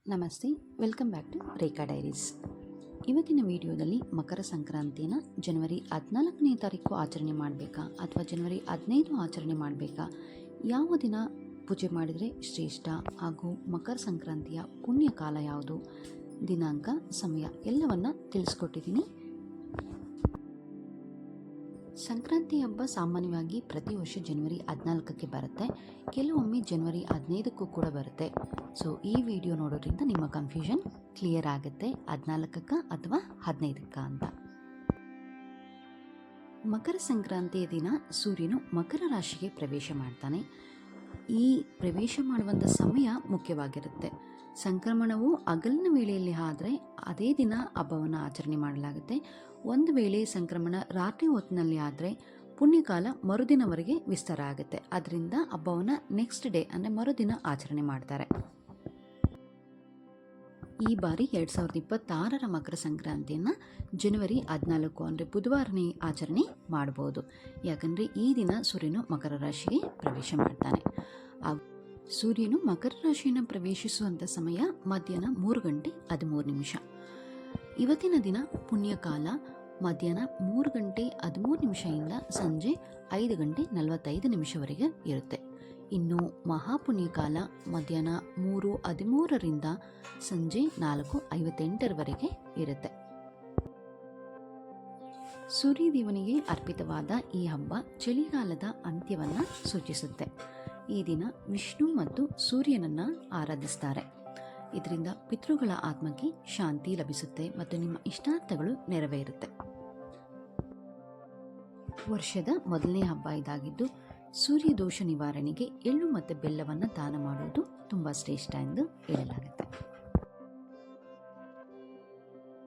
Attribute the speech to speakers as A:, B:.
A: ನಮಸ್ತೆ, welcome back to Rekha diaries. ಇವತ್ತಿನ ವಿಡಿಯೋದಲ್ಲಿ ಮಕರ ಸಂಕ್ರಾಂತಿನ ಜನವರಿ 14ನೇ ತಾರೀಕು ಆಚರಣೆ ಮಾಡಬೇಕಾ ಅಥವಾ ಜನವರಿ 15 ಆಚರಣೆ ಮಾಡಬೇಕಾ, ಯಾವ ದಿನ ಪೂಜೆ ಮಾಡಿದರೆ ಶ್ರೇಷ್ಠ ಹಾಗೂ ಮಕರ ಸಂಕ್ರಾಂತಿಯ ಪುಣ್ಯ ಕಾಲ ಯಾವುದು, ದಿನಾಂಕ, ಸಮಯ ಎಲ್ಲವನ್ನು ತಿಳಿಸ್ಕೊಟ್ಟಿದ್ದೀನಿ. ಸಂಕ್ರಾಂತಿ ಹಬ್ಬ ಸಾಮಾನ್ಯವಾಗಿ ಪ್ರತಿ ವರ್ಷ ಜನವರಿ 14ಕ್ಕೆ ಬರುತ್ತೆ, ಕೆಲವೊಮ್ಮೆ ಜನವರಿ 15ಕ್ಕೂ ಕೂಡ ಬರುತ್ತೆ. ಸೊ ಈ ವಿಡಿಯೋ ನೋಡೋದ್ರಿಂದ ನಿಮ್ಮ ಕನ್ಫ್ಯೂಷನ್ ಕ್ಲಿಯರ್ ಆಗುತ್ತೆ, 14ಕ್ಕ ಅಥವಾ 15ಕ್ಕ ಅಂತ. ಮಕರ ಸಂಕ್ರಾಂತಿಯ ದಿನ ಸೂರ್ಯನು ಮಕರ ರಾಶಿಗೆ ಪ್ರವೇಶ ಮಾಡ್ತಾನೆ. ಈ ಪ್ರವೇಶ ಮಾಡುವಂಥ ಸಮಯ ಮುಖ್ಯವಾಗಿರುತ್ತೆ. ಸಂಕ್ರಮಣವು ಹಗಲಿನ ವೇಳೆಯಲ್ಲಿ ಆದರೆ ಅದೇ ದಿನ ಹಬ್ಬವನ್ನು ಆಚರಣೆ ಮಾಡಲಾಗುತ್ತೆ. ಒಂದು ವೇಳೆ ಸಂಕ್ರಮಣ ರಾತ್ರಿ ಹೊತ್ತಿನಲ್ಲಿ ಆದರೆ ಪುಣ್ಯಕಾಲ ಮರುದಿನವರೆಗೆ ವಿಸ್ತಾರ ಆಗುತ್ತೆ. ಅದರಿಂದ ಹಬ್ಬವನ್ನು ನೆಕ್ಸ್ಟ್ ಡೇ ಅಂದರೆ ಮರುದಿನ ಆಚರಣೆ ಮಾಡ್ತಾರೆ. ಈ ಬಾರಿ 2026ರ ಮಕರ ಸಂಕ್ರಾಂತಿಯನ್ನು ಜನವರಿ 14 ಅಂದರೆ ಬುಧವಾರನೇ ಆಚರಣೆ ಮಾಡ್ಬೋದು. ಯಾಕಂದರೆ ಈ ದಿನ ಸೂರ್ಯನು ಮಕರ ರಾಶಿಗೆ ಪ್ರವೇಶ ಮಾಡ್ತಾನೆ. ಸೂರ್ಯನು ಮಕರ ರಾಶಿಯನ್ನು ಪ್ರವೇಶಿಸುವಂಥ ಸಮಯ ಮಧ್ಯಾಹ್ನ 3:13. ಇವತ್ತಿನ ದಿನ ಪುಣ್ಯಕಾಲ ಮಧ್ಯಾಹ್ನ 3:13 ಸಂಜೆ 5:45 ಇರುತ್ತೆ. ಇನ್ನು ಮಹಾಪುಣ್ಯಕಾಲ ಮಧ್ಯಾಹ್ನ 3:13 ಸಂಜೆ 4:58 ಇರುತ್ತೆ. ಸೂರ್ಯದೇವನಿಗೆ ಅರ್ಪಿತವಾದ ಈ ಹಬ್ಬ ಚಳಿಗಾಲದ ಅಂತ್ಯವನ್ನು ಸೂಚಿಸುತ್ತೆ. ಈ ದಿನ ವಿಷ್ಣು ಮತ್ತು ಸೂರ್ಯನನ್ನು ಆರಾಧಿಸ್ತಾರೆ. ಇದರಿಂದ ಪಿತೃಗಳ ಆತ್ಮಕ್ಕೆ ಶಾಂತಿ ಲಭಿಸುತ್ತೆ ಮತ್ತು ನಿಮ್ಮ ಇಷ್ಟಾರ್ಥಗಳು ನೆರವೇರುತ್ತೆ. ವರ್ಷದ ಮೊದಲನೇ ಹಬ್ಬ ಇದಾಗಿದ್ದು ಸೂರ್ಯ ದೋಷ ನಿವಾರಣೆಗೆ ಎಳ್ಳು ಮತ್ತು ಬೆಲ್ಲವನ್ನು ದಾನ ಮಾಡುವುದು ತುಂಬ ಶ್ರೇಷ್ಠ ಎಂದು ಹೇಳಲಾಗುತ್ತೆ.